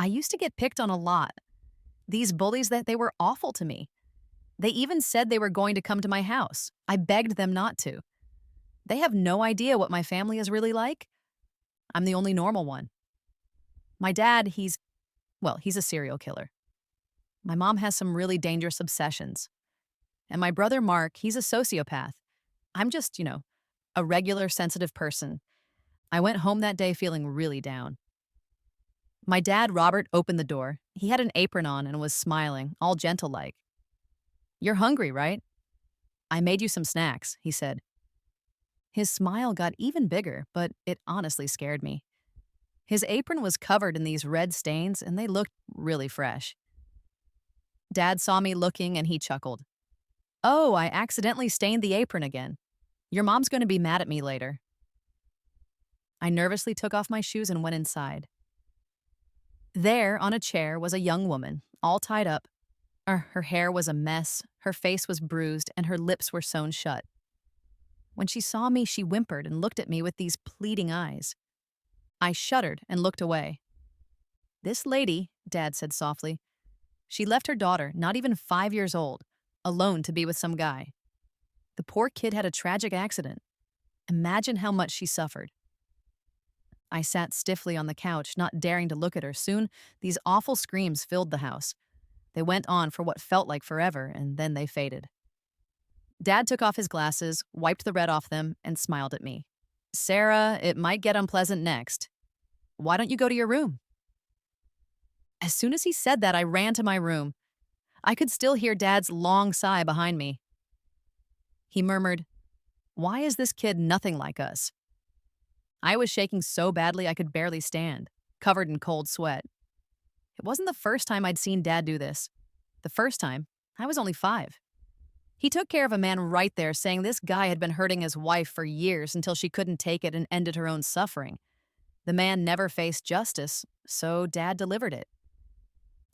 I used to get picked on a lot. These bullies that they were awful to me. They even said they were going to come to my house. I begged them not to. They have no idea what my family is really like. I'm the only normal one. My dad, he's a serial killer. My mom has some really dangerous obsessions. And my brother Mark, he's a sociopath. I'm just, a regular sensitive person. I went home that day feeling really down. My dad, Robert, opened the door. He had an apron on and was smiling, all gentle like. "You're hungry, right? I made you some snacks," he said. His smile got even bigger, but it honestly scared me. His apron was covered in these red stains, and they looked really fresh. Dad saw me looking and he chuckled. "Oh, I accidentally stained the apron again. Your mom's going to be mad at me later." I nervously took off my shoes and went inside. There, on a chair, was a young woman, all tied up. Her hair was a mess, her face was bruised, and her lips were sewn shut. When she saw me, she whimpered and looked at me with these pleading eyes. I shuddered and looked away. "This lady," Dad said softly, "she left her daughter, not even 5 years old, alone to be with some guy. The poor kid had a tragic accident. Imagine how much she suffered." I sat stiffly on the couch, not daring to look at her. Soon, these awful screams filled the house. They went on for what felt like forever, and then they faded. Dad took off his glasses, wiped the red off them, and smiled at me. "Sarah, it might get unpleasant next. Why don't you go to your room?" As soon as he said that, I ran to my room. I could still hear Dad's long sigh behind me. He murmured, "Why is this kid nothing like us?" I was shaking so badly I could barely stand, covered in cold sweat. It wasn't the first time I'd seen Dad do this. The first time, I was only 5. He took care of a man right there, saying this guy had been hurting his wife for years until she couldn't take it and ended her own suffering. The man never faced justice, so Dad delivered it.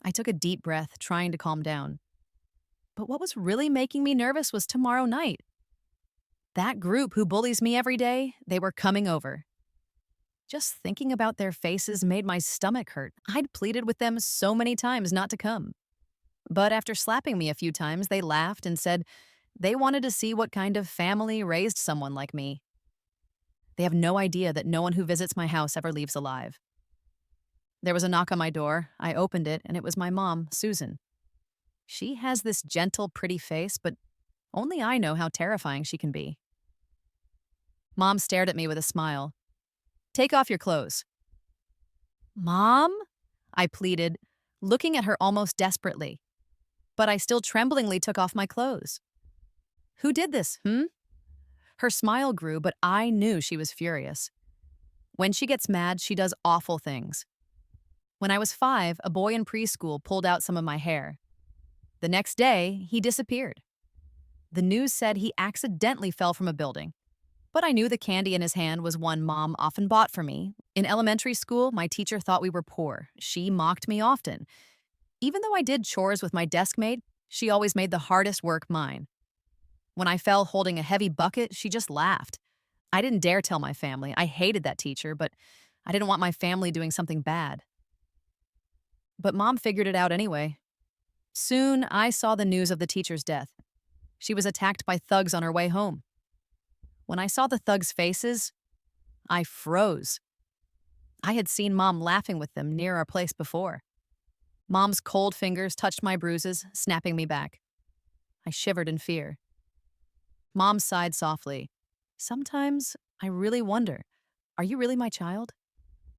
I took a deep breath, trying to calm down. But what was really making me nervous was tomorrow night. That group who bullies me every day, they were coming over. Just thinking about their faces made my stomach hurt. I'd pleaded with them so many times not to come. But after slapping me a few times, they laughed and said they wanted to see what kind of family raised someone like me. They have no idea that no one who visits my house ever leaves alive. There was a knock on my door. I opened it, and it was my mom, Susan. She has this gentle, pretty face, but only I know how terrifying she can be. Mom stared at me with a smile. "Take off your clothes." "Mom?" I pleaded, looking at her almost desperately. But I still tremblingly took off my clothes. "Who did this, Her smile grew, but I knew she was furious. When she gets mad, she does awful things. When I was 5, a boy in preschool pulled out some of my hair. The next day, he disappeared. The news said he accidentally fell from a building. But I knew the candy in his hand was one Mom often bought for me. In elementary school, my teacher thought we were poor. She mocked me often. Even though I did chores with my desk mate, she always made the hardest work mine. When I fell holding a heavy bucket, she just laughed. I didn't dare tell my family. I hated that teacher, but I didn't want my family doing something bad. But Mom figured it out anyway. Soon, I saw the news of the teacher's death. She was attacked by thugs on her way home. When I saw the thugs' faces, I froze. I had seen Mom laughing with them near our place before. Mom's cold fingers touched my bruises, snapping me back. I shivered in fear. Mom sighed softly. "Sometimes I really wonder, are you really my child?"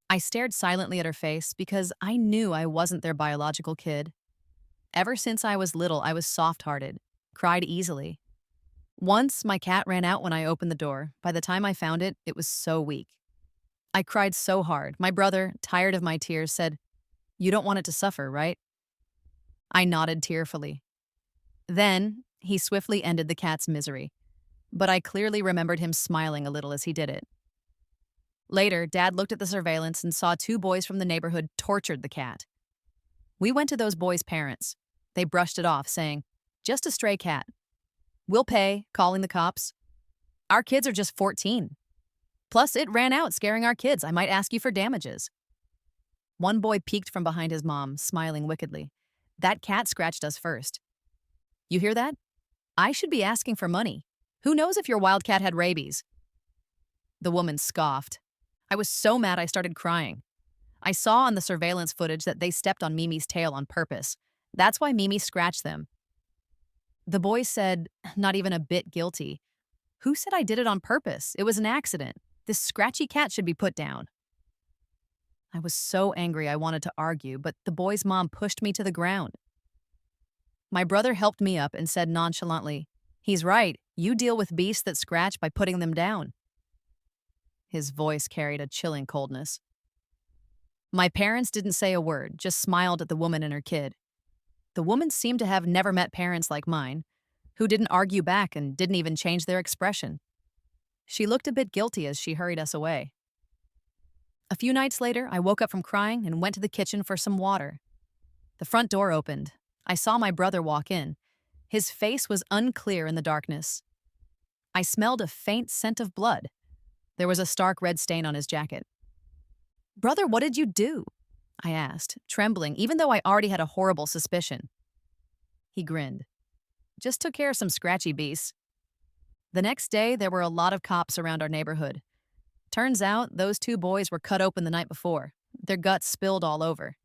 I stared silently at her face because I knew I wasn't their biological kid. Ever since I was little, I was soft-hearted, cried easily. Once, my cat ran out when I opened the door. By the time I found it, it was so weak. I cried so hard. My brother, tired of my tears, said, "You don't want it to suffer, right?" I nodded tearfully. Then, he swiftly ended the cat's misery. But I clearly remembered him smiling a little as he did it. Later, Dad looked at the surveillance and saw 2 boys from the neighborhood tortured the cat. We went to those boys' parents. They brushed it off, saying, "Just a stray cat. We'll pay," calling the cops. "Our kids are just 14. Plus, it ran out scaring our kids. I might ask you for damages." One boy peeked from behind his mom, smiling wickedly. That cat scratched us first. You hear that? I should be asking for money. Who knows if your wild cat had rabies? The woman scoffed. I was so mad I started crying. I saw on the surveillance footage that they stepped on Mimi's tail on purpose. That's why Mimi scratched them. The boy said, not even a bit guilty. Who said I did it on purpose? It was an accident. This scratchy cat should be put down. I was so angry I wanted to argue, but the boy's mom pushed me to the ground. My brother helped me up and said nonchalantly, "He's right. You deal with beasts that scratch by putting them down." His voice carried a chilling coldness. My parents didn't say a word, just smiled at the woman and her kid. The woman seemed to have never met parents like mine, who didn't argue back and didn't even change their expression. She looked a bit guilty as she hurried us away. A few nights later, I woke up from crying and went to the kitchen for some water. The front door opened. I saw my brother walk in. His face was unclear in the darkness. I smelled a faint scent of blood. There was a stark red stain on his jacket. "Brother, what did you do?" I asked, trembling, even though I already had a horrible suspicion. He grinned. "Just took care of some scratchy beasts." The next day, there were a lot of cops around our neighborhood. Turns out, those two boys were cut open the night before. Their guts spilled all over.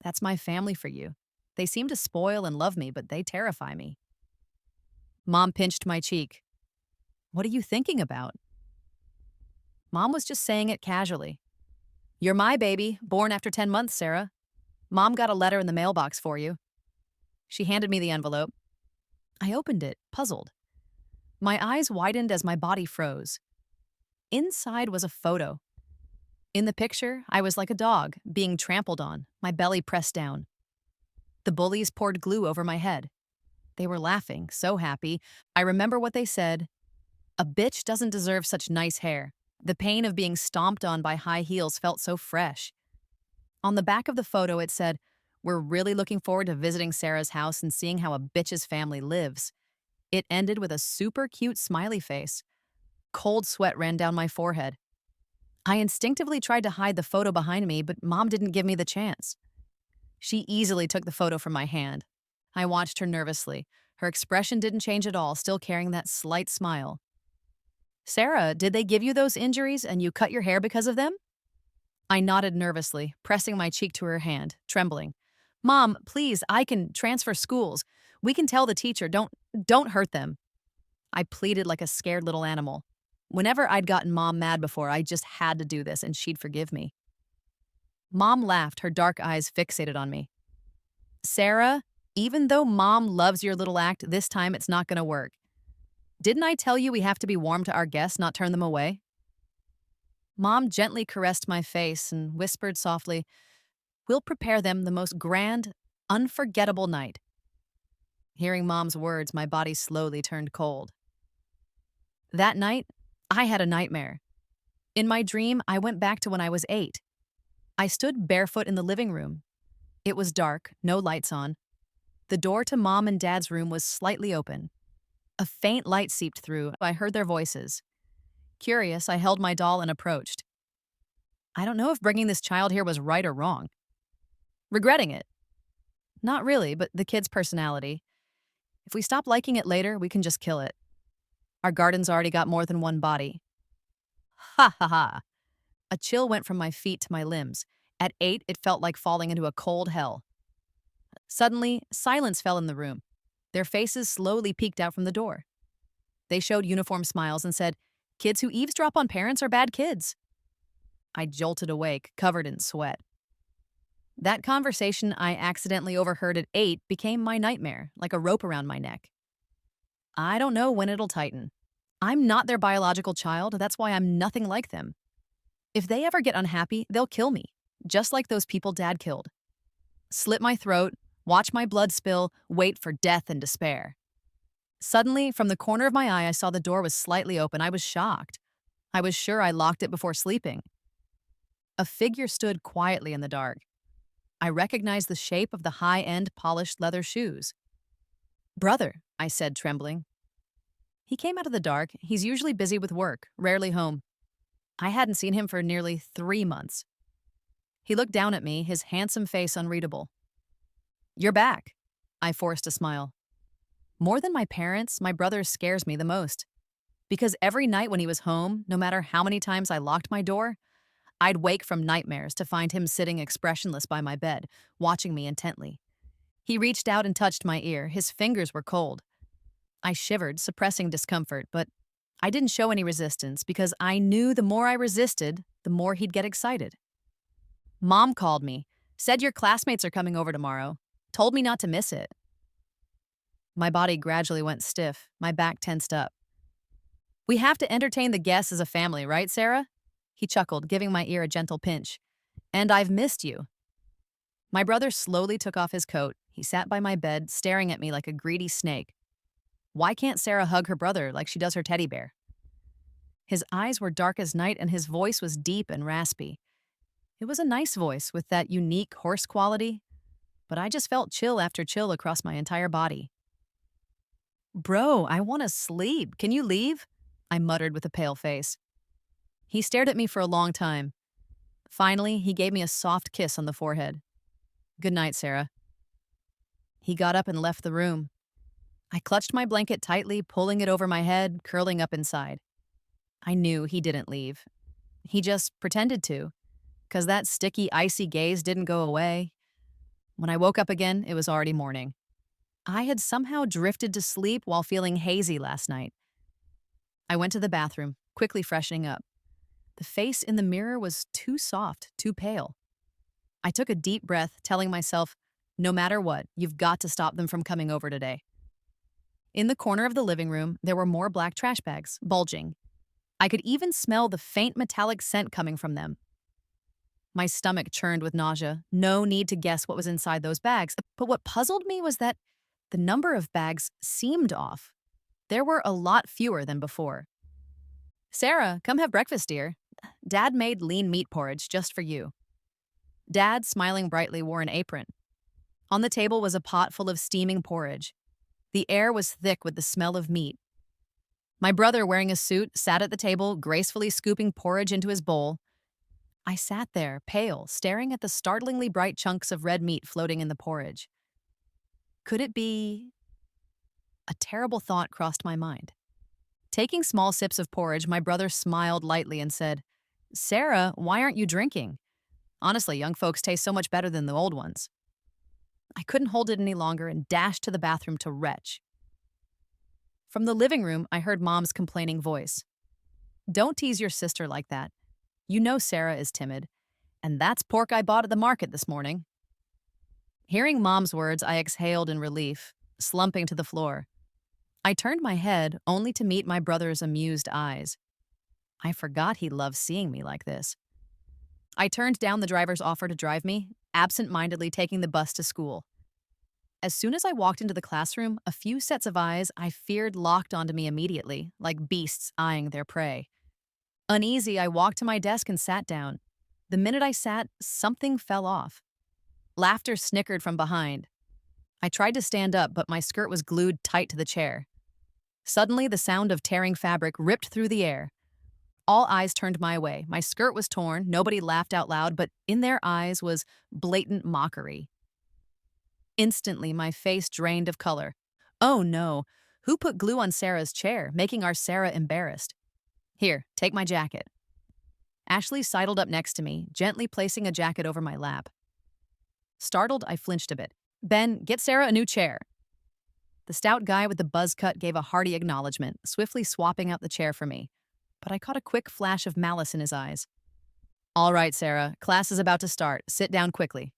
That's my family for you. They seem to spoil and love me, but they terrify me. Mom pinched my cheek. "What are you thinking about?" Mom was just saying it casually. "You're my baby, born after 10 months, Sarah. Mom got a letter in the mailbox for you." She handed me the envelope. I opened it, puzzled. My eyes widened as my body froze. Inside was a photo. In the picture, I was like a dog, being trampled on, my belly pressed down. The bullies poured glue over my head. They were laughing, so happy. I remember what they said. "A bitch doesn't deserve such nice hair." The pain of being stomped on by high heels felt so fresh. On the back of the photo, it said, "We're really looking forward to visiting Sarah's house and seeing how a bitch's family lives." It ended with a super cute smiley face. Cold sweat ran down my forehead. I instinctively tried to hide the photo behind me, but Mom didn't give me the chance. She easily took the photo from my hand. I watched her nervously. Her expression didn't change at all, still carrying that slight smile. "Sarah, did they give you those injuries and you cut your hair because of them?" I nodded nervously, pressing my cheek to her hand, trembling. "Mom, please, I can transfer schools. We can tell the teacher, don't hurt them." I pleaded like a scared little animal. Whenever I'd gotten Mom mad before, I just had to do this and she'd forgive me. Mom laughed, her dark eyes fixated on me. "Sarah, even though Mom loves your little act, this time it's not going to work. Didn't I tell you we have to be warm to our guests, not turn them away?" Mom gently caressed my face and whispered softly, "We'll prepare them the most grand, unforgettable night." Hearing Mom's words, my body slowly turned cold. That night, I had a nightmare. In my dream, I went back to when I was 8. I stood barefoot in the living room. It was dark, no lights on. The door to Mom and Dad's room was slightly open. A faint light seeped through. I heard their voices. Curious, I held my doll and approached. I don't know if bringing this child here was right or wrong. Regretting it. Not really, but the kid's personality. If we stop liking it later, we can just kill it. Our garden's already got more than one body. Ha ha ha. A chill went from my feet to my limbs. At 8, it felt like falling into a cold hell. Suddenly, silence fell in the room. Their faces slowly peeked out from the door. They showed uniform smiles and said, "Kids who eavesdrop on parents are bad kids." I jolted awake, covered in sweat. That conversation I accidentally overheard at 8 became my nightmare, like a rope around my neck. I don't know when it'll tighten. I'm not their biological child, that's why I'm nothing like them. If they ever get unhappy, they'll kill me, just like those people Dad killed. Slit my throat, watch my blood spill, wait for death and despair. Suddenly, from the corner of my eye, I saw the door was slightly open. I was shocked. I was sure I locked it before sleeping. A figure stood quietly in the dark. I recognized the shape of the high-end polished leather shoes. "Brother," I said, trembling. He came out of the dark. He's usually busy with work, rarely home. I hadn't seen him for nearly 3 months. He looked down at me, his handsome face unreadable. You're back. I forced a smile. More than my parents, my brother scares me the most. Because every night when he was home, no matter how many times I locked my door, I'd wake from nightmares to find him sitting expressionless by my bed, watching me intently. He reached out and touched my ear. His fingers were cold. I shivered, suppressing discomfort, but I didn't show any resistance because I knew the more I resisted, the more he'd get excited. Mom called me, said your classmates are coming over tomorrow, told me not to miss it. My body gradually went stiff, my back tensed up. We have to entertain the guests as a family, right, Sarah? He chuckled, giving my ear a gentle pinch. And I've missed you. My brother slowly took off his coat. He sat by my bed, staring at me like a greedy snake. Why can't Sarah hug her brother like she does her teddy bear? His eyes were dark as night and his voice was deep and raspy. It was a nice voice with that unique hoarse quality, but I just felt chill after chill across my entire body. Bro, I want to sleep. Can you leave? I muttered with a pale face. He stared at me for a long time. Finally, he gave me a soft kiss on the forehead. Good night, Sarah. He got up and left the room. I clutched my blanket tightly, pulling it over my head, curling up inside. I knew he didn't leave. He just pretended to, because that sticky, icy gaze didn't go away. When I woke up again, it was already morning. I had somehow drifted to sleep while feeling hazy last night. I went to the bathroom, quickly freshening up. The face in the mirror was too soft, too pale. I took a deep breath, telling myself, no matter what, you've got to stop them from coming over today. In the corner of the living room, there were more black trash bags, bulging. I could even smell the faint metallic scent coming from them. My stomach churned with nausea. No need to guess what was inside those bags. But what puzzled me was that the number of bags seemed off. There were a lot fewer than before. Sarah, come have breakfast, dear. Dad made lean meat porridge just for you. Dad, smiling brightly, wore an apron. On the table was a pot full of steaming porridge. The air was thick with the smell of meat. My brother, wearing a suit, sat at the table, gracefully scooping porridge into his bowl. I sat there, pale, staring at the startlingly bright chunks of red meat floating in the porridge. Could it be... A terrible thought crossed my mind. Taking small sips of porridge, my brother smiled lightly and said, Sarah, why aren't you drinking? Honestly, young folks taste so much better than the old ones. I couldn't hold it any longer and dashed to the bathroom to retch. From the living room, I heard Mom's complaining voice. Don't tease your sister like that. You know Sarah is timid, and that's pork I bought at the market this morning. Hearing Mom's words, I exhaled in relief, slumping to the floor. I turned my head only to meet my brother's amused eyes. I forgot he loved seeing me like this. I turned down the driver's offer to drive me, absent-mindedly taking the bus to school. As soon as I walked into the classroom, a few sets of eyes I feared locked onto me immediately, like beasts eyeing their prey. Uneasy, I walked to my desk and sat down. The minute I sat, something fell off. Laughter snickered from behind. I tried to stand up, but my skirt was glued tight to the chair. Suddenly, the sound of tearing fabric ripped through the air. All eyes turned my way. My skirt was torn, nobody laughed out loud, but in their eyes was blatant mockery. Instantly, my face drained of color. Oh no, who put glue on Sarah's chair, making our Sarah embarrassed? Here, take my jacket. Ashley sidled up next to me, gently placing a jacket over my lap. Startled, I flinched a bit. Ben, get Sarah a new chair. The stout guy with the buzz cut gave a hearty acknowledgement, swiftly swapping out the chair for me. But I caught a quick flash of malice in his eyes. All right, Sarah, class is about to start. Sit down quickly.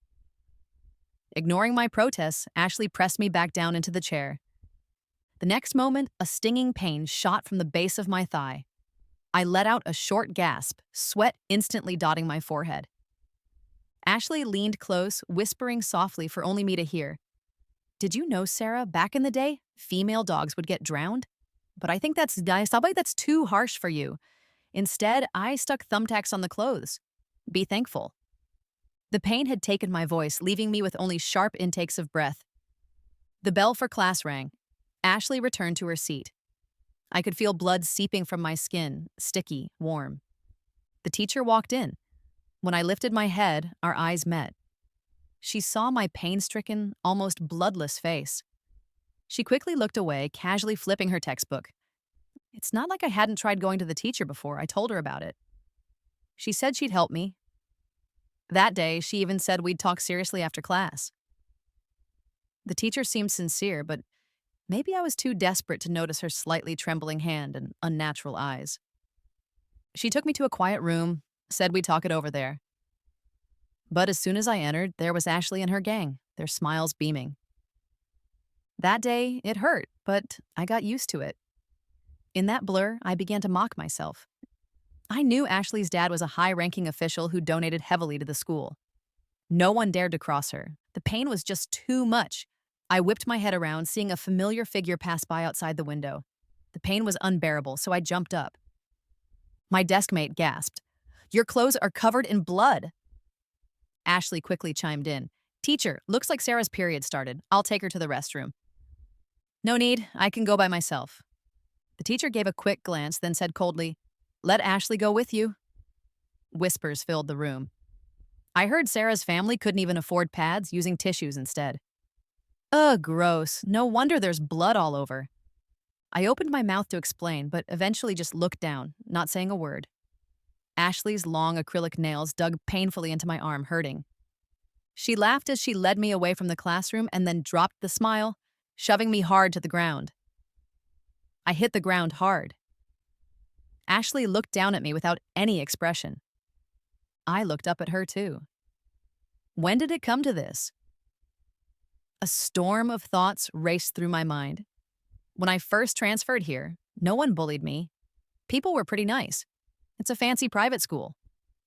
Ignoring my protests, Ashley pressed me back down into the chair. The next moment, a stinging pain shot from the base of my thigh. I let out a short gasp, sweat instantly dotting my forehead. Ashley leaned close, whispering softly for only me to hear. Did you know, Sarah, back in the day, female dogs would get drowned? But I think that's too harsh for you. Instead, I stuck thumbtacks on the clothes. Be thankful. The pain had taken my voice, leaving me with only sharp intakes of breath. The bell for class rang. Ashley returned to her seat. I could feel blood seeping from my skin, sticky, warm. The teacher walked in. When I lifted my head, our eyes met. She saw my pain stricken, almost bloodless face. She quickly looked away, casually flipping her textbook. It's not like I hadn't tried going to the teacher before. I told her about it. She said she'd help me. That day, she even said we'd talk seriously after class. The teacher seemed sincere, but maybe I was too desperate to notice her slightly trembling hand and unnatural eyes. She took me to a quiet room, said we'd talk it over there. But as soon as I entered, there was Ashley and her gang, their smiles beaming. That day, it hurt, but I got used to it. In that blur, I began to mock myself. I knew Ashley's dad was a high-ranking official who donated heavily to the school. No one dared to cross her. The pain was just too much. I whipped my head around, seeing a familiar figure pass by outside the window. The pain was unbearable, so I jumped up. My deskmate gasped. "Your clothes are covered in blood." Ashley quickly chimed in. "Teacher, looks like Sarah's period started. I'll take her to the restroom." "No need, I can go by myself." The teacher gave a quick glance, then said coldly, "Let Ashley go with you." Whispers filled the room. I heard Sarah's family couldn't even afford pads, using tissues instead. Ugh, gross. No wonder there's blood all over. I opened my mouth to explain, but eventually just looked down, not saying a word. Ashley's long acrylic nails dug painfully into my arm, hurting. She laughed as she led me away from the classroom and then dropped the smile, shoving me hard to the ground. I hit the ground hard. Ashley looked down at me without any expression. I looked up at her too. When did it come to this? A storm of thoughts raced through my mind. When I first transferred here, no one bullied me. People were pretty nice. It's a fancy private school.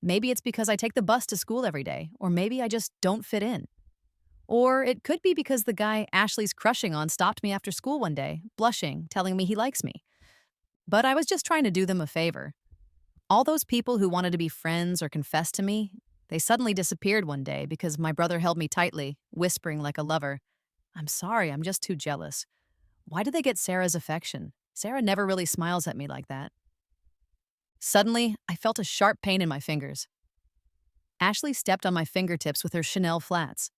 Maybe it's because I take the bus to school every day, or maybe I just don't fit in. Or it could be because the guy Ashley's crushing on stopped me after school one day, blushing, telling me he likes me. But I was just trying to do them a favor. All those people who wanted to be friends or confess to me, they suddenly disappeared one day because my brother held me tightly, whispering like a lover, "I'm sorry, I'm just too jealous. Why did they get Sarah's affection? Sarah never really smiles at me like that." Suddenly, I felt a sharp pain in my fingers. Ashley stepped on my fingertips with her Chanel flats.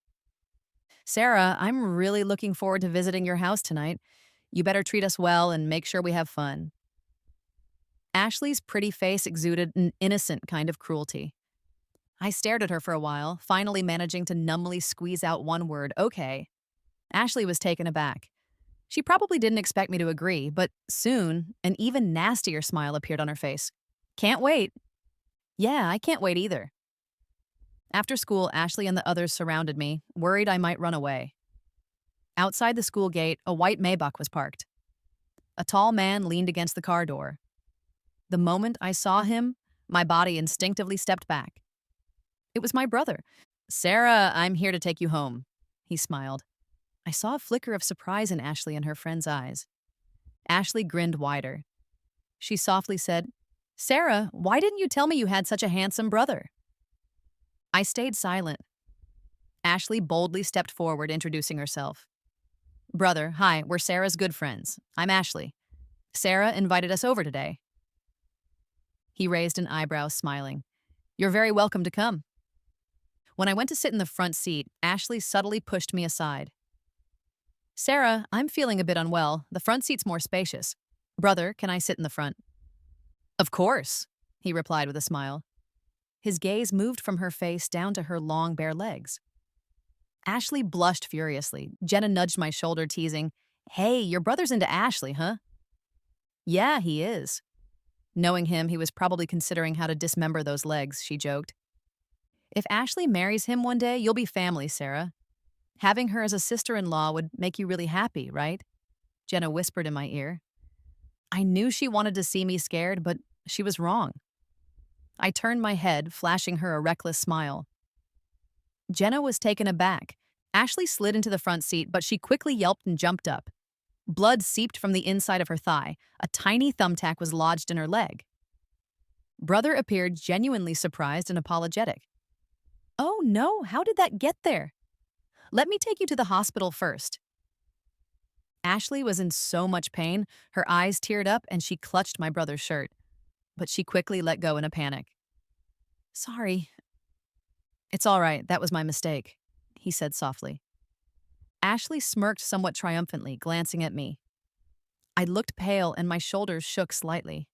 "Sarah, I'm really looking forward to visiting your house tonight. You better treat us well and make sure we have fun." Ashley's pretty face exuded an innocent kind of cruelty. I stared at her for a while, finally managing to numbly squeeze out one word, "Okay." Ashley was taken aback. She probably didn't expect me to agree, but soon, an even nastier smile appeared on her face. "Can't wait." "Yeah, I can't wait either." After school, Ashley and the others surrounded me, worried I might run away. Outside the school gate, a white Maybach was parked. A tall man leaned against the car door. The moment I saw him, my body instinctively stepped back. It was my brother. "Sarah, I'm here to take you home." He smiled. I saw a flicker of surprise in Ashley and her friend's eyes. Ashley grinned wider. She softly said, "Sarah, why didn't you tell me you had such a handsome brother?" I stayed silent. Ashley boldly stepped forward, introducing herself. "Brother, hi, we're Sarah's good friends. I'm Ashley. Sarah invited us over today." He raised an eyebrow, smiling. "You're very welcome to come." When I went to sit in the front seat, Ashley subtly pushed me aside. "Sarah, I'm feeling a bit unwell. The front seat's more spacious. Brother, can I sit in the front?" "Of course," he replied with a smile. His gaze moved from her face down to her long, bare legs. Ashley blushed furiously. Jenna nudged my shoulder, teasing, "Hey, your brother's into Ashley, huh?" "Yeah, he is." Knowing him, he was probably considering how to dismember those legs, she joked. "If Ashley marries him one day, you'll be family, Sarah. Having her as a sister-in-law would make you really happy, right?" Jenna whispered in my ear. I knew she wanted to see me scared, but she was wrong. I turned my head, flashing her a reckless smile. Jenna was taken aback. Ashley slid into the front seat, but she quickly yelped and jumped up. Blood seeped from the inside of her thigh. A tiny thumbtack was lodged in her leg. Brother appeared genuinely surprised and apologetic. "Oh no, how did that get there? Let me take you to the hospital first." Ashley was in so much pain, her eyes teared up and she clutched my brother's shirt. But she quickly let go in a panic. "Sorry, It's all right, that was my mistake, he said softly. Ashley smirked somewhat triumphantly, glancing at me. I looked pale and my shoulders shook slightly.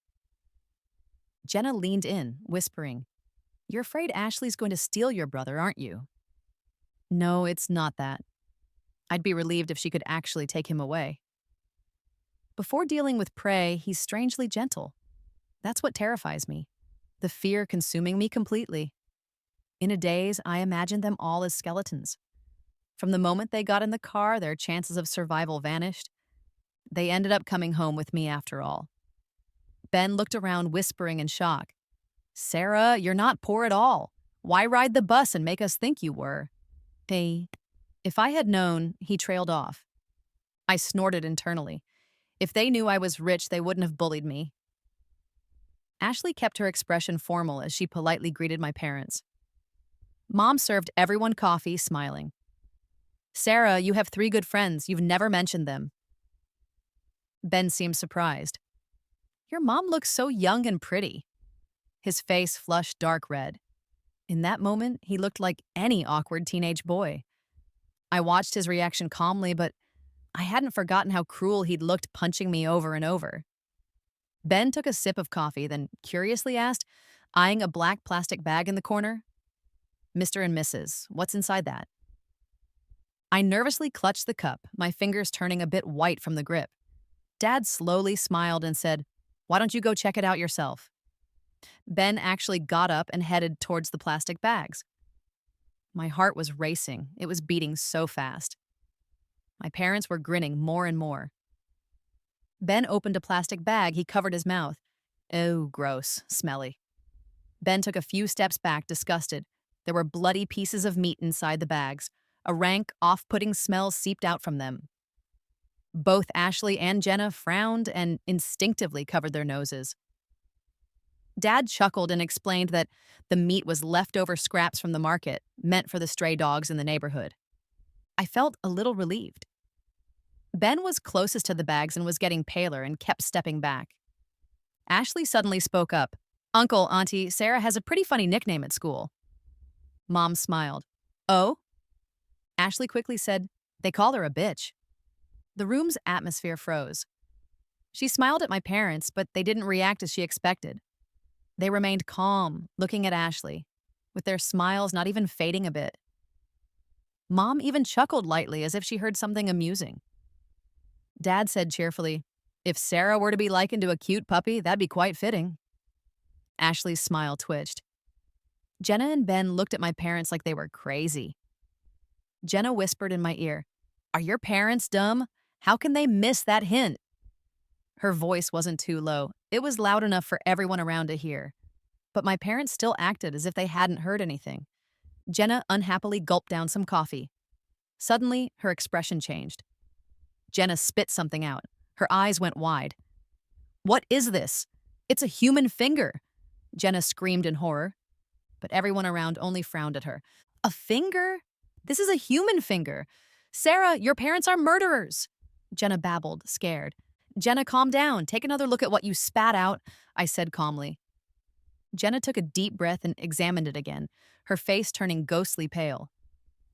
Jenna leaned in, whispering, "You're afraid Ashley's going to steal your brother, aren't you?" No, it's not that. I'd be relieved if she could actually take him away. Before dealing with prey, he's strangely gentle. That's what terrifies me. The fear consuming me completely. In a daze, I imagined them all as skeletons. From the moment they got in the car, their chances of survival vanished. They ended up coming home with me after all. Ben looked around, whispering in shock. "Sarah, you're not poor at all. Why ride the bus and make us think you were?" Hey. If I had known, he trailed off. I snorted internally. If they knew I was rich, they wouldn't have bullied me. Ashley kept her expression formal as she politely greeted my parents. Mom served everyone coffee, smiling. "Sarah, you have 3 good friends. You've never mentioned them." Ben seemed surprised. "Your mom looks so young and pretty." His face flushed dark red. In that moment, he looked like any awkward teenage boy. I watched his reaction calmly, but I hadn't forgotten how cruel he'd looked punching me over and over. Ben took a sip of coffee, then curiously asked, eyeing a black plastic bag in the corner, "Mr. and Mrs., what's inside that?" I nervously clutched the cup, my fingers turning a bit white from the grip. Dad slowly smiled and said, "Why don't you go check it out yourself?" Ben actually got up and headed towards the plastic bags. My heart was racing. It was beating so fast. My parents were grinning more and more. Ben opened a plastic bag. He covered his mouth. Oh, gross, smelly. Ben took a few steps back, disgusted. There were bloody pieces of meat inside the bags. A rank, off-putting smell seeped out from them. Both Ashley and Jenna frowned and instinctively covered their noses. Dad chuckled and explained that the meat was leftover scraps from the market, meant for the stray dogs in the neighborhood. I felt a little relieved. Ben was closest to the bags and was getting paler and kept stepping back. Ashley suddenly spoke up. "Uncle, Auntie, Sarah has a pretty funny nickname at school." Mom smiled. "Oh?" Ashley quickly said, "They call her a bitch." The room's atmosphere froze. She smiled at my parents, but they didn't react as she expected. They remained calm, looking at Ashley, with their smiles not even fading a bit. Mom even chuckled lightly as if she heard something amusing. Dad said cheerfully, "If Sarah were to be likened to a cute puppy, that'd be quite fitting." Ashley's smile twitched. Jenna and Ben looked at my parents like they were crazy. Jenna whispered in my ear, "Are your parents dumb? How can they miss that hint?" Her voice wasn't too low. It was loud enough for everyone around to hear. But my parents still acted as if they hadn't heard anything. Jenna unhappily gulped down some coffee. Suddenly, her expression changed. Jenna spit something out. Her eyes went wide. "What is this? It's a human finger!" Jenna screamed in horror. But everyone around only frowned at her. "A finger? This is a human finger! Sarah, your parents are murderers!" Jenna babbled, scared. "Jenna, calm down. Take another look at what you spat out," I said calmly. Jenna took a deep breath and examined it again, her face turning ghostly pale.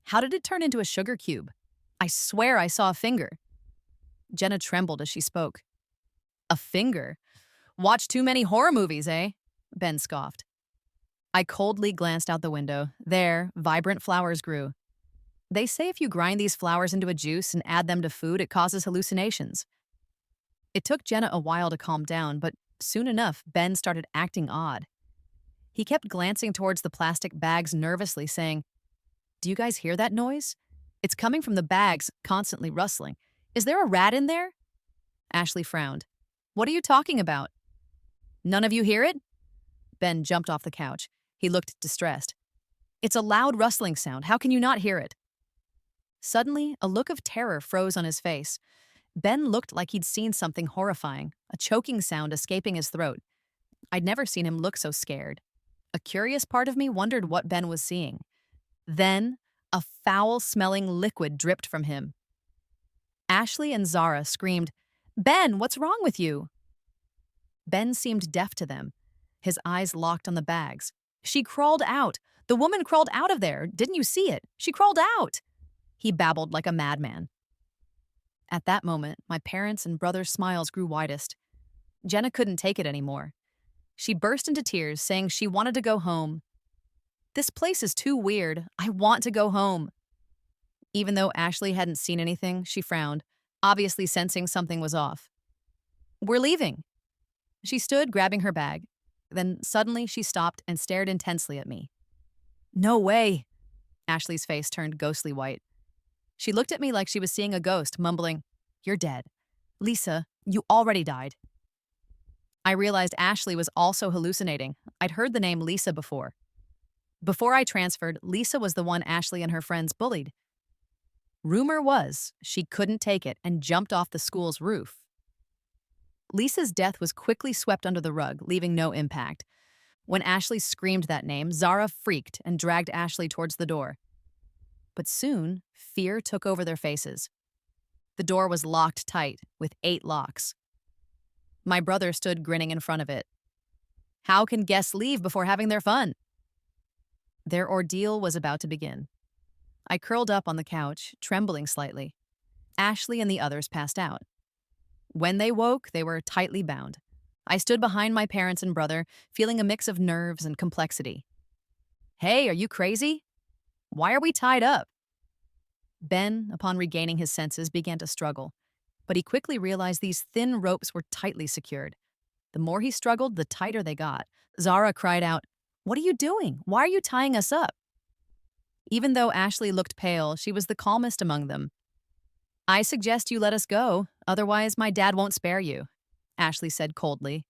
"How did it turn into a sugar cube? I swear I saw a finger." Jenna trembled as she spoke. "A finger? Watch too many horror movies, eh?" Ben scoffed. I coldly glanced out the window. There, vibrant flowers grew. They say if you grind these flowers into a juice and add them to food, it causes hallucinations. It took Jenna a while to calm down, but soon enough, Ben started acting odd. He kept glancing towards the plastic bags nervously, saying, "Do you guys hear that noise? It's coming from the bags, constantly rustling. Is there a rat in there?" Ashley frowned. "What are you talking about?" "None of you hear it?" Ben jumped off the couch. He looked distressed. "It's a loud rustling sound. How can you not hear it?" Suddenly, a look of terror froze on his face. Ben looked like he'd seen something horrifying, a choking sound escaping his throat. I'd never seen him look so scared. A curious part of me wondered what Ben was seeing. Then, a foul-smelling liquid dripped from him. Ashley and Zara screamed, "Ben, what's wrong with you?" Ben seemed deaf to them. His eyes locked on the bags. "She crawled out. The woman crawled out of there. Didn't you see it? She crawled out. He babbled like a madman. At that moment, my parents' and brother's smiles grew widest. Jenna couldn't take it anymore. She burst into tears, saying she wanted to go home. This place is too weird. I want to go home. Even though Ashley hadn't seen anything, she frowned, obviously sensing something was off. We're leaving. She stood, grabbing her bag. Then suddenly she stopped and stared intensely at me. No way. Ashley's face turned ghostly white. She looked at me like she was seeing a ghost, mumbling, You're dead. Lisa, you already died. I realized Ashley was also hallucinating. I'd heard the name Lisa before. Before I transferred, Lisa was the one Ashley and her friends bullied. Rumor was she couldn't take it and jumped off the school's roof. Lisa's death was quickly swept under the rug, leaving no impact. When Ashley screamed that name, Zara freaked and dragged Ashley towards the door. But soon, fear took over their faces. The door was locked tight, with 8 locks. My brother stood grinning in front of it. How can guests leave before having their fun? Their ordeal was about to begin. I curled up on the couch, trembling slightly. Ashley and the others passed out. When they woke, they were tightly bound. I stood behind my parents and brother, feeling a mix of nerves and complexity. Hey, are you crazy? Why are we tied up? Ben, upon regaining his senses, began to struggle, but he quickly realized these thin ropes were tightly secured. The more he struggled, the tighter they got. Zara cried out, What are you doing? Why are you tying us up? Even though Ashley looked pale, she was the calmest among them. I suggest you let us go, otherwise my dad won't spare you, Ashley said coldly.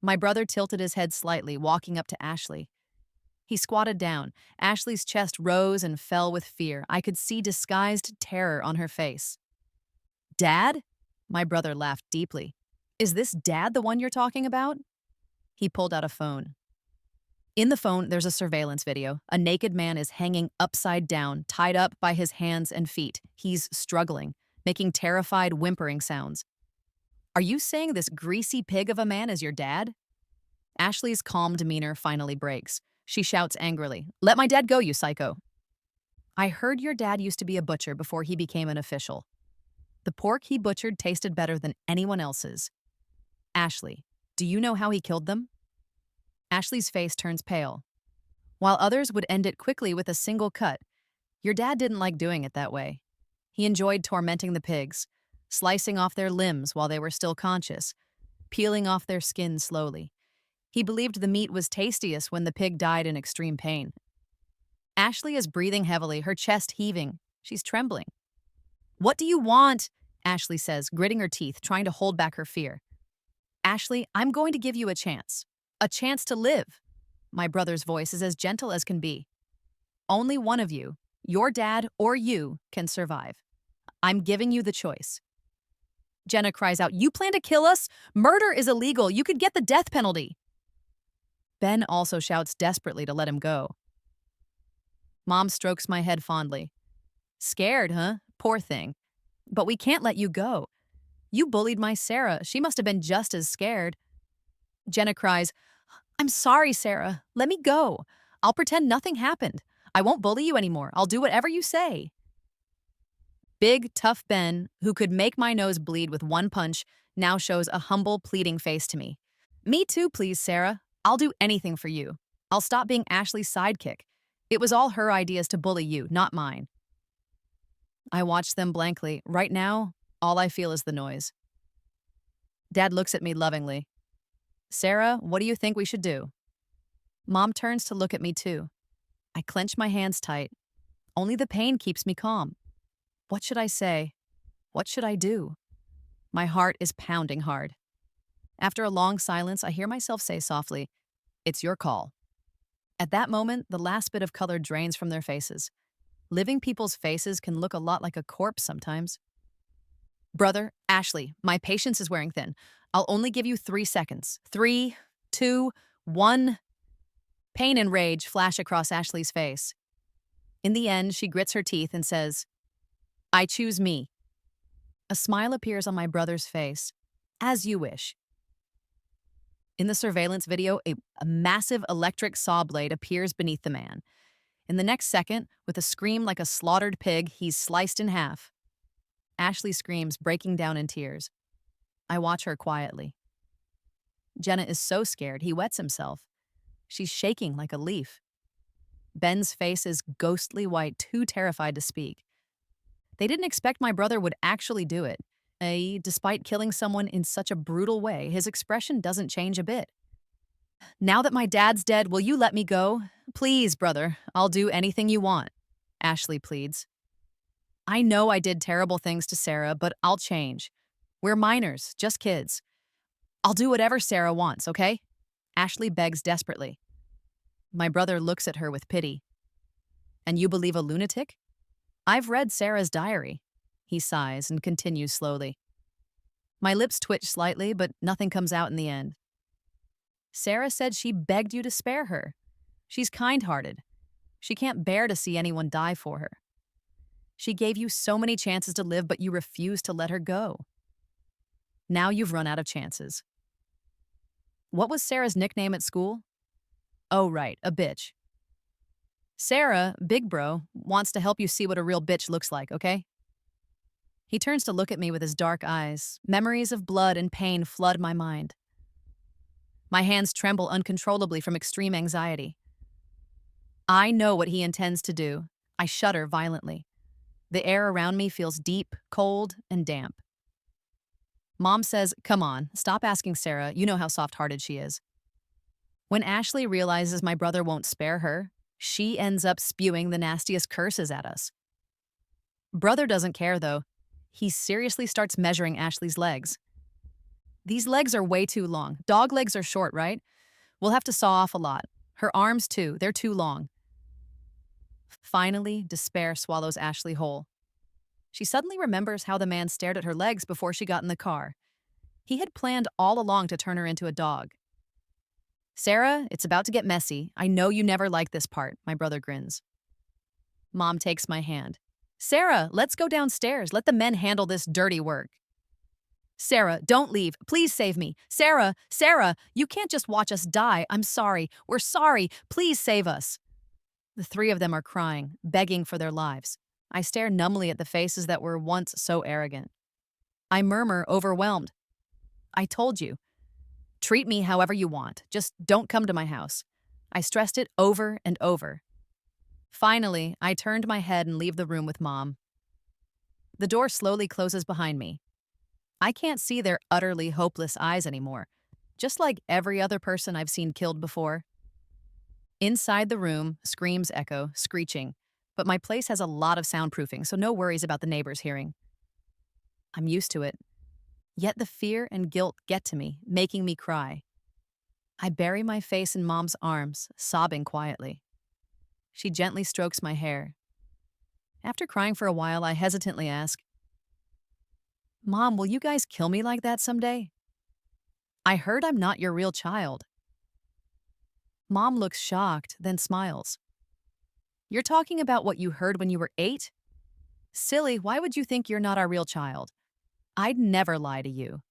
My brother tilted his head slightly, walking up to Ashley. He squatted down. Ashley's chest rose and fell with fear. I could see disguised terror on her face. Dad? My brother laughed deeply. Is this Dad the one you're talking about? He pulled out a phone. In the phone, there's a surveillance video. A naked man is hanging upside down, tied up by his hands and feet. He's struggling, making terrified, whimpering sounds. Are you saying this greasy pig of a man is your dad? Ashley's calm demeanor finally breaks. She shouts angrily, Let my dad go, you psycho. I heard your dad used to be a butcher before he became an official. The pork he butchered tasted better than anyone else's. Ashley, do you know how he killed them? Ashley's face turns pale. While others would end it quickly with a single cut, your dad didn't like doing it that way. He enjoyed tormenting the pigs, slicing off their limbs while they were still conscious, peeling off their skin slowly. He believed the meat was tastiest when the pig died in extreme pain. Ashley is breathing heavily, her chest heaving. She's trembling. What do you want? Ashley says, gritting her teeth, trying to hold back her fear. Ashley, I'm going to give you a chance. A chance to live. My brother's voice is as gentle as can be. Only one of you, your dad or you, can survive. I'm giving you the choice. Jenna cries out, You plan to kill us? Murder is illegal. You could get the death penalty. Ben also shouts desperately to let him go. Mom strokes my head fondly. Scared, huh? Poor thing. But we can't let you go. You bullied my Sarah. She must have been just as scared. Jenna cries, I'm sorry, Sarah. Let me go. I'll pretend nothing happened. I won't bully you anymore. I'll do whatever you say. Big, tough Ben, who could make my nose bleed with one punch, now shows a humble, pleading face to me. Me too, please, Sarah. I'll do anything for you. I'll stop being Ashley's sidekick. It was all her ideas to bully you, not mine. I watch them blankly. Right now, all I feel is the noise. Dad looks at me lovingly. Sarah, what do you think we should do? Mom turns to look at me too. I clench my hands tight. Only the pain keeps me calm. What should I say? What should I do? My heart is pounding hard. After a long silence, I hear myself say softly, It's your call. At that moment, the last bit of color drains from their faces. Living people's faces can look a lot like a corpse sometimes. Brother, Ashley, my patience is wearing thin. I'll only give you 3 seconds. 3, 2, 1. Pain and rage flash across Ashley's face. In the end, she grits her teeth and says, I choose me. A smile appears on my brother's face. As you wish. In the surveillance video, a massive electric saw blade appears beneath the man. In the next second, with a scream like a slaughtered pig, he's sliced in half. Ashley screams, breaking down in tears. I watch her quietly. Jenna is so scared, he wets himself. She's shaking like a leaf. Ben's face is ghostly white, too terrified to speak. They didn't expect my brother would actually do it. Despite killing someone in such a brutal way, his expression doesn't change a bit. Now that my dad's dead, will you let me go? Please, brother, I'll do anything you want, Ashley pleads. I know I did terrible things to Sarah, but I'll change. We're minors, just kids. I'll do whatever Sarah wants, okay? Ashley begs desperately. My brother looks at her with pity. And you believe a lunatic? I've read Sarah's diary. He sighs and continues slowly. My lips twitch slightly, but nothing comes out in the end. Sarah said she begged you to spare her. She's kind-hearted. She can't bear to see anyone die for her. She gave you so many chances to live, but you refused to let her go. Now you've run out of chances. What was Sarah's nickname at school? Oh, right, a bitch. Sarah, big bro, wants to help you see what a real bitch looks like, okay? He turns to look at me with his dark eyes. Memories of blood and pain flood my mind. My hands tremble uncontrollably from extreme anxiety. I know what he intends to do. I shudder violently. The air around me feels deep, cold, and damp. Mom says, "Come on, stop asking Sarah. You know how soft-hearted she is." When Ashley realizes my brother won't spare her, she ends up spewing the nastiest curses at us. Brother doesn't care, though. He seriously starts measuring Ashley's legs. These legs are way too long. Dog legs are short, right? We'll have to saw off a lot. Her arms, too. They're too long. Finally, despair swallows Ashley whole. She suddenly remembers how the man stared at her legs before she got in the car. He had planned all along to turn her into a dog. Sarah, it's about to get messy. I know you never liked this part, my brother grins. Mom takes my hand. Sarah, let's go downstairs. Let the men handle this dirty work. Sarah, don't leave. Please save me. Sarah, you can't just watch us die. I'm sorry. We're sorry. Please save us. The three of them are crying, begging for their lives. I stare numbly at the faces that were once so arrogant. I murmur, overwhelmed. I told you. Treat me however you want. Just don't come to my house. I stressed it over and over. Finally, I turned my head and leave the room with Mom. The door slowly closes behind me. I can't see their utterly hopeless eyes anymore, just like every other person I've seen killed before. Inside the room, screams echo, screeching, but my place has a lot of soundproofing, so no worries about the neighbors hearing. I'm used to it. Yet the fear and guilt get to me, making me cry. I bury my face in Mom's arms, sobbing quietly. She gently strokes my hair. After crying for a while, I hesitantly ask, Mom, will you guys kill me like that someday? I heard I'm not your real child. Mom looks shocked, then smiles. You're talking about what you heard when you were 8? Silly, why would you think you're not our real child? I'd never lie to you.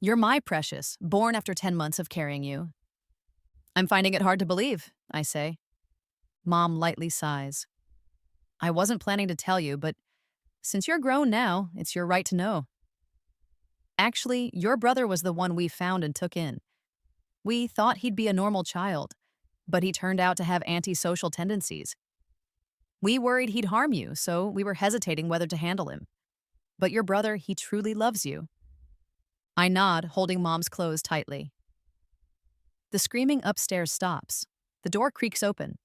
You're my precious, born after 10 months of carrying you. I'm finding it hard to believe, I say. Mom lightly sighs. I wasn't planning to tell you, but since you're grown now, it's your right to know. Actually, your brother was the one we found and took in. We thought he'd be a normal child, but he turned out to have antisocial tendencies. We worried he'd harm you, so we were hesitating whether to handle him. But your brother, he truly loves you. I nod, holding Mom's clothes tightly. The screaming upstairs stops. The door creaks open.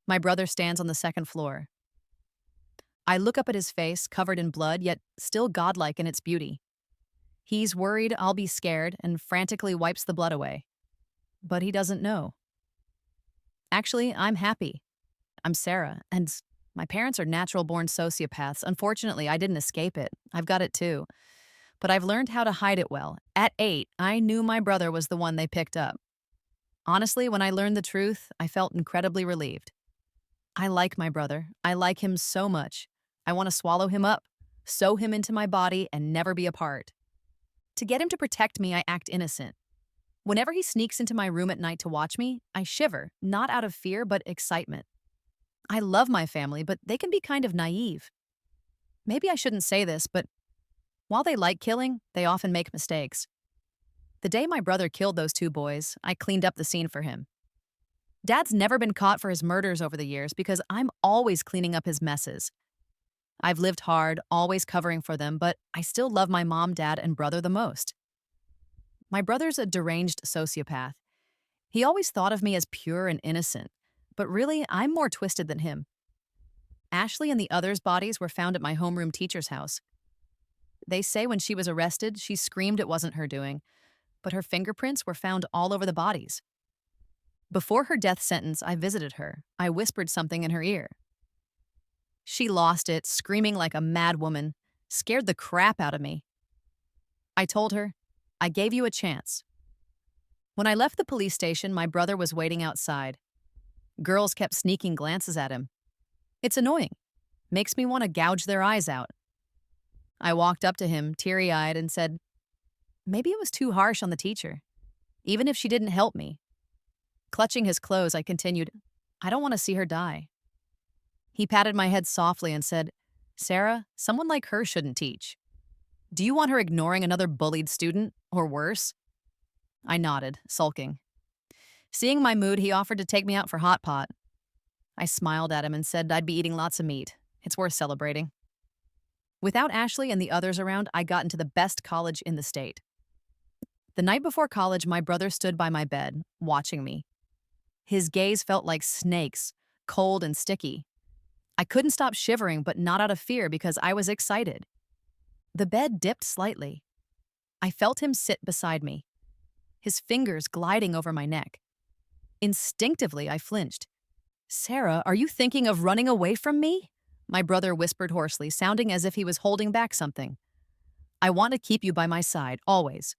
My brother stands on the second floor. I look up at his face, covered in blood, yet still godlike in its beauty. He's worried I'll be scared and frantically wipes the blood away. But he doesn't know. Actually, I'm happy. I'm Sarah, and my parents are natural-born sociopaths. Unfortunately, I didn't escape it. I've got it too. But I've learned how to hide it well. At 8, I knew my brother was the one they picked up. Honestly, when I learned the truth, I felt incredibly relieved. I like my brother. I like him so much. I want to swallow him up, sew him into my body, and never be apart. To get him to protect me, I act innocent. Whenever he sneaks into my room at night to watch me, I shiver, not out of fear, but excitement. I love my family, but they can be kind of naive. Maybe I shouldn't say this, but while they like killing, they often make mistakes. The day my brother killed those two boys, I cleaned up the scene for him. Dad's never been caught for his murders over the years because I'm always cleaning up his messes. I've lived hard, always covering for them, but I still love my mom, dad, and brother the most. My brother's a deranged sociopath. He always thought of me as pure and innocent, but really, I'm more twisted than him. Ashley and the others' bodies were found at my homeroom teacher's house. They say when she was arrested, she screamed it wasn't her doing, but her fingerprints were found all over the bodies. Before her death sentence, I visited her. I whispered something in her ear. She lost it, screaming like a mad woman, scared the crap out of me. I told her, I gave you a chance. When I left the police station, my brother was waiting outside. Girls kept sneaking glances at him. It's annoying. Makes me want to gouge their eyes out. I walked up to him, teary-eyed, and said, maybe it was too harsh on the teacher, even if she didn't help me. Clutching his clothes, I continued, I don't want to see her die. He patted my head softly and said, Sarah, someone like her shouldn't teach. Do you want her ignoring another bullied student, or worse? I nodded, sulking. Seeing my mood, he offered to take me out for hot pot. I smiled at him and said I'd be eating lots of meat. It's worth celebrating. Without Ashley and the others around, I got into the best college in the state. The night before college, my brother stood by my bed, watching me. His gaze felt like snakes, cold and sticky. I couldn't stop shivering, but not out of fear because I was excited. The bed dipped slightly. I felt him sit beside me, his fingers gliding over my neck. Instinctively, I flinched. Sarah, are you thinking of running away from me? My brother whispered hoarsely, sounding as if he was holding back something. I want to keep you by my side, always.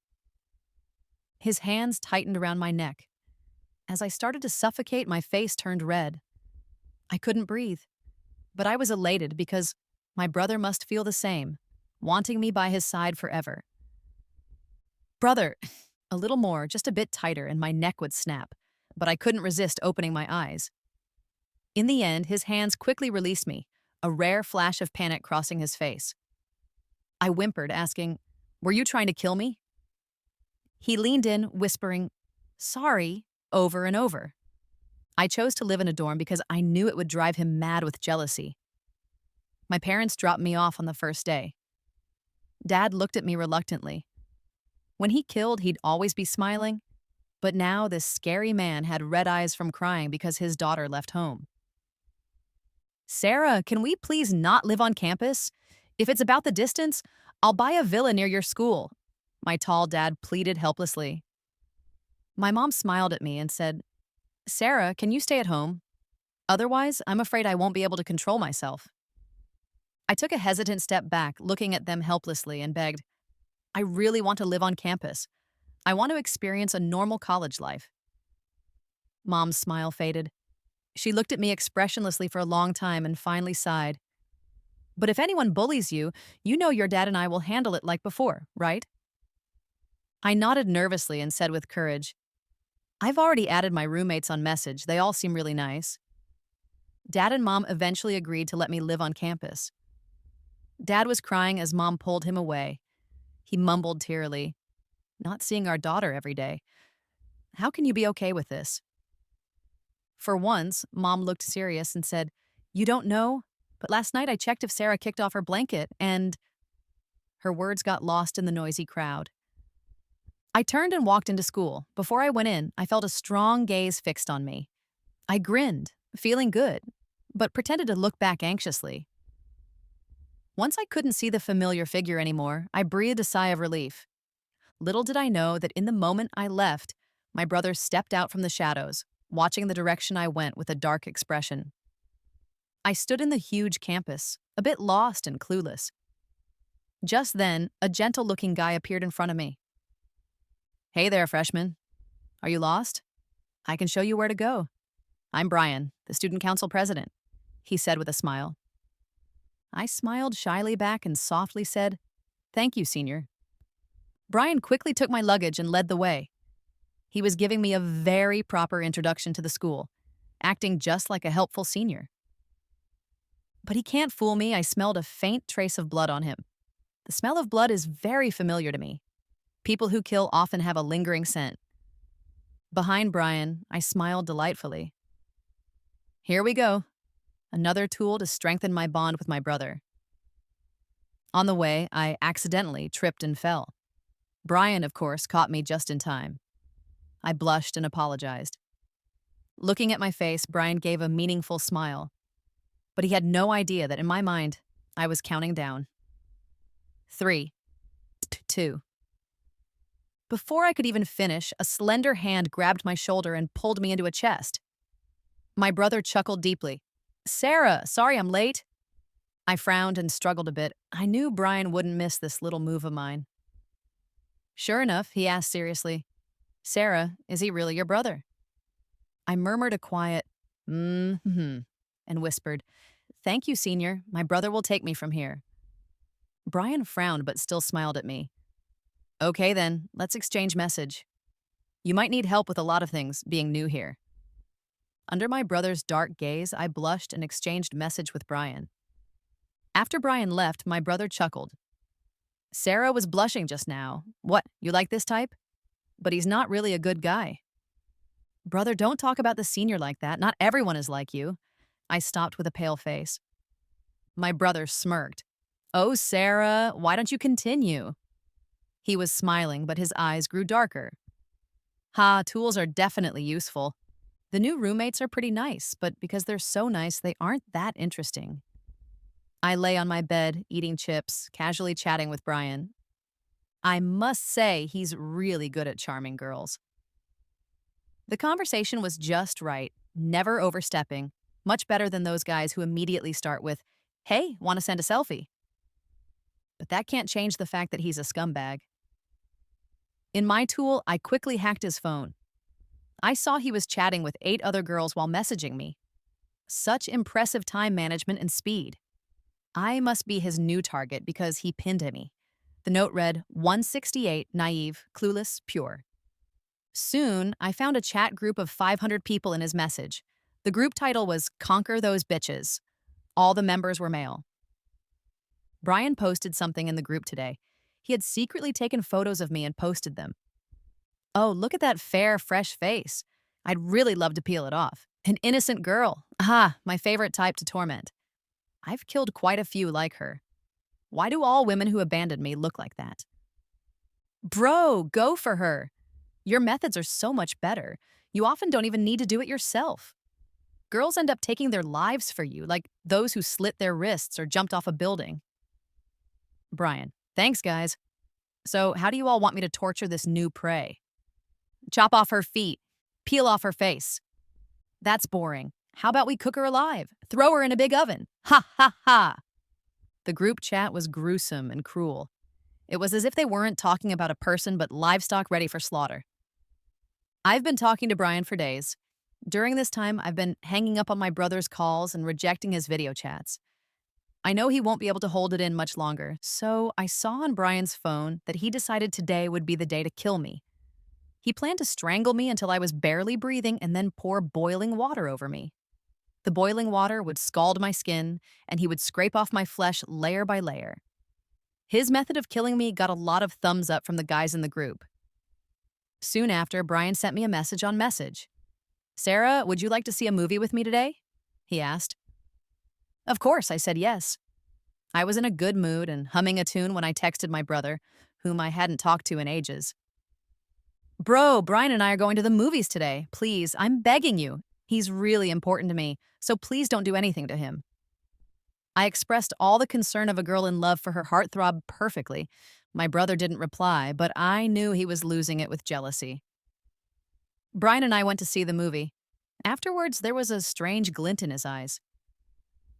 His hands tightened around my neck. As I started to suffocate, my face turned red. I couldn't breathe, but I was elated because my brother must feel the same, wanting me by his side forever. Brother, a little more, just a bit tighter, and my neck would snap, but I couldn't resist opening my eyes. In the end, his hands quickly released me, a rare flash of panic crossing his face. I whimpered, asking, were you trying to kill me? He leaned in, whispering, sorry, over and over. I chose to live in a dorm because I knew it would drive him mad with jealousy. My parents dropped me off on the first day. Dad looked at me reluctantly. When he killed, he'd always be smiling, but now this scary man had red eyes from crying because his daughter left home. Sarah, can we please not live on campus? If it's about the distance, I'll buy a villa near your school. My tall dad pleaded helplessly. My mom smiled at me and said, Sarah, can you stay at home? Otherwise, I'm afraid I won't be able to control myself. I took a hesitant step back, looking at them helplessly, and begged, I really want to live on campus. I want to experience a normal college life. Mom's smile faded. She looked at me expressionlessly for a long time and finally sighed. But if anyone bullies you, you know your dad and I will handle it like before, right? I nodded nervously and said with courage, I've already added my roommates on Message. They all seem really nice. Dad and Mom eventually agreed to let me live on campus. Dad was crying as Mom pulled him away. He mumbled tearily, not seeing our daughter every day. How can you be okay with this? For once, Mom looked serious and said, you don't know, but last night I checked if Sarah kicked off her blanket and... Her words got lost in the noisy crowd. I turned and walked into school. Before I went in, I felt a strong gaze fixed on me. I grinned, feeling good, but pretended to look back anxiously. Once I couldn't see the familiar figure anymore, I breathed a sigh of relief. Little did I know that in the moment I left, my brother stepped out from the shadows, watching the direction I went with a dark expression. I stood in the huge campus, a bit lost and clueless. Just then, a gentle-looking guy appeared in front of me. Hey there, freshman. Are you lost? I can show you where to go. I'm Brian, the student council president, he said with a smile. I smiled shyly back and softly said, Thank you, senior. Brian quickly took my luggage and led the way. He was giving me a very proper introduction to the school, acting just like a helpful senior. But he can't fool me. I smelled a faint trace of blood on him. The smell of blood is very familiar to me. People who kill often have a lingering scent. Behind Brian, I smiled delightfully. Here we go. Another tool to strengthen my bond with my brother. On the way, I accidentally tripped and fell. Brian, of course, caught me just in time. I blushed and apologized. Looking at my face, Brian gave a meaningful smile. But he had no idea that in my mind, I was counting down. 3, 2. Before I could even finish, a slender hand grabbed my shoulder and pulled me into a chest. My brother chuckled deeply. Sarah, sorry I'm late. I frowned and struggled a bit. I knew Brian wouldn't miss this little move of mine. Sure enough, he asked seriously, Sarah, is he really your brother? I murmured a quiet, mm-hmm, and whispered, Thank you, senior. My brother will take me from here. Brian frowned but still smiled at me. Okay then, let's exchange message. You might need help with a lot of things, being new here. Under my brother's dark gaze, I blushed and exchanged message with Brian. After Brian left, my brother chuckled. Sarah was blushing just now. What, you like this type? But he's not really a good guy. Brother, don't talk about the senior like that. Not everyone is like you. I stopped with a pale face. My brother smirked. Oh, Sarah, why don't you continue? He was smiling, but his eyes grew darker. Ha, tools are definitely useful. The new roommates are pretty nice, but because they're so nice, they aren't that interesting. I lay on my bed, eating chips, casually chatting with Brian. I must say, he's really good at charming girls. The conversation was just right, never overstepping, much better than those guys who immediately start with, Hey, want to send a selfie? But that can't change the fact that he's a scumbag. In my tool, I quickly hacked his phone. I saw he was chatting with 8 other girls while messaging me. Such impressive time management and speed. I must be his new target because he pinned me. The note read, 168, naive, clueless, pure. Soon, I found a chat group of 500 people in his message. The group title was Conquer Those Bitches. All the members were male. Brian posted something in the group today. He had secretly taken photos of me and posted them. Oh, look at that fair, fresh face. I'd really love to peel it off. An innocent girl. Ah, my favorite type to torment. I've killed quite a few like her. Why do all women who abandon me look like that? Bro, go for her. Your methods are so much better. You often don't even need to do it yourself. Girls end up taking their lives for you, like those who slit their wrists or jumped off a building. Brian, thanks, guys. So, how do you all want me to torture this new prey? Chop off her feet. Peel off her face. That's boring. How about we cook her alive? Throw her in a big oven. Ha ha ha. The group chat was gruesome and cruel. It was as if they weren't talking about a person but livestock ready for slaughter. I've been talking to Brian for days. During this time, I've been hanging up on my brother's calls and rejecting his video chats. I know he won't be able to hold it in much longer, so I saw on Brian's phone that he decided today would be the day to kill me. He planned to strangle me until I was barely breathing and then pour boiling water over me. The boiling water would scald my skin, and he would scrape off my flesh layer by layer. His method of killing me got a lot of thumbs up from the guys in the group. Soon after, Brian sent me a message on Message. Sarah, would you like to see a movie with me today? He asked. Of course, I said yes. I was in a good mood and humming a tune when I texted my brother, whom I hadn't talked to in ages. Bro, Brian and I are going to the movies today. Please, I'm begging you. He's really important to me, so please don't do anything to him. I expressed all the concern of a girl in love for her heartthrob perfectly. My brother didn't reply, but I knew he was losing it with jealousy. Brian and I went to see the movie. Afterwards, there was a strange glint in his eyes.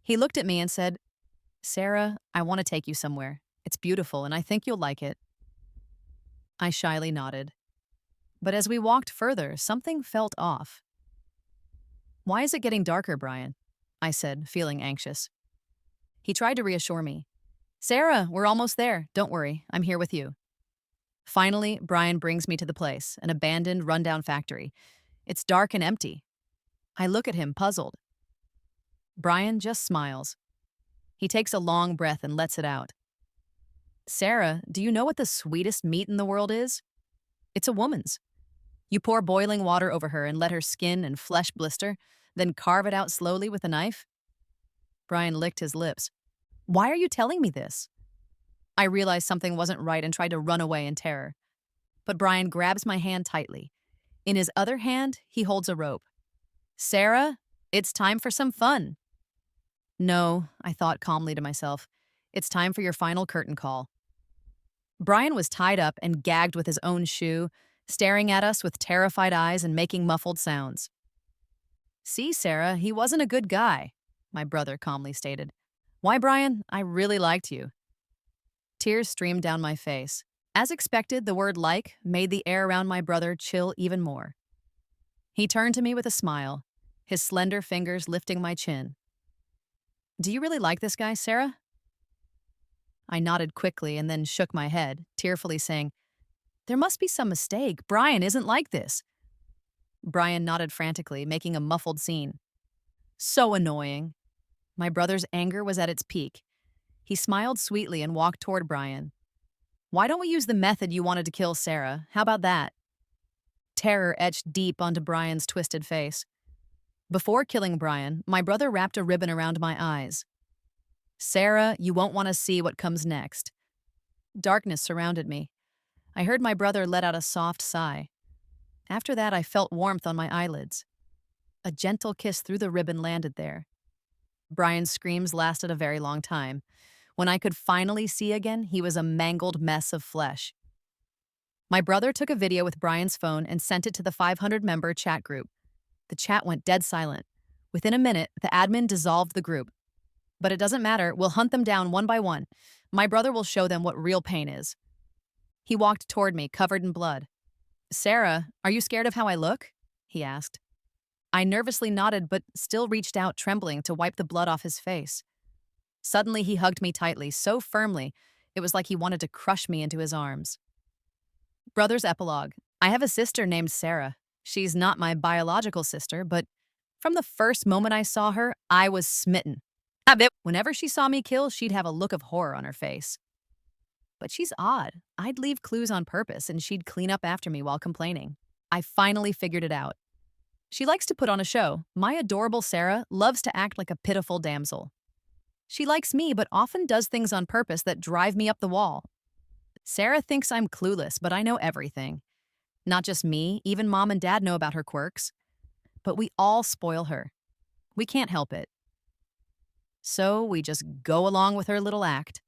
He looked at me and said, Sarah, I want to take you somewhere. It's beautiful, and I think you'll like it. I shyly nodded. But as we walked further, something felt off. Why is it getting darker, Brian? I said, feeling anxious. He tried to reassure me. Sarah, we're almost there. Don't worry, I'm here with you. Finally, Brian brings me to the place, an abandoned, rundown factory. It's dark and empty. I look at him, puzzled. Brian just smiles. He takes a long breath and lets it out. Sarah, do you know what the sweetest meat in the world is? It's a woman's. You pour boiling water over her and let her skin and flesh blister, then carve it out slowly with a knife? Brian licked his lips. Why are you telling me this? I realized something wasn't right and tried to run away in terror. But Brian grabs my hand tightly. In his other hand, he holds a rope. Sarah, it's time for some fun. No, I thought calmly to myself. It's time for your final curtain call. Brian was tied up and gagged with his own shoe, staring at us with terrified eyes and making muffled sounds. See, Sarah, he wasn't a good guy, my brother calmly stated. Why, Brian? I really liked you. Tears streamed down my face. As expected, the word like made the air around my brother chill even more. He turned to me with a smile, his slender fingers lifting my chin. Do you really like this guy, Sarah? I nodded quickly and then shook my head, tearfully saying, There must be some mistake. Brian isn't like this. Brian nodded frantically, making a muffled scene. So annoying. My brother's anger was at its peak. He smiled sweetly and walked toward Brian. Why don't we use the method you wanted to kill Sarah? How about that? Terror etched deep onto Brian's twisted face. Before killing Brian, my brother wrapped a ribbon around my eyes. Sarah, you won't want to see what comes next. Darkness surrounded me. I heard my brother let out a soft sigh. After that, I felt warmth on my eyelids. A gentle kiss through the ribbon landed there. Brian's screams lasted a very long time. When I could finally see again, he was a mangled mess of flesh. My brother took a video with Brian's phone and sent it to the 500-member chat group. The chat went dead silent. Within a minute, the admin dissolved the group. But it doesn't matter, we'll hunt them down one by one. My brother will show them what real pain is. He walked toward me, covered in blood. Sarah, are you scared of how I look? He asked. I nervously nodded, but still reached out, trembling, to wipe the blood off his face. Suddenly, he hugged me tightly, so firmly, it was like he wanted to crush me into his arms. Brother's epilogue. I have a sister named Sarah. She's not my biological sister, but from the first moment I saw her, I was smitten. I bet whenever she saw me kill, she'd have a look of horror on her face. But she's odd. I'd leave clues on purpose, and she'd clean up after me while complaining. I finally figured it out. She likes to put on a show. My adorable Sarah loves to act like a pitiful damsel. She likes me, but often does things on purpose that drive me up the wall. Sarah thinks I'm clueless, but I know everything. Not just me, even Mom and Dad know about her quirks. But we all spoil her. We can't help it. So we just go along with her little act.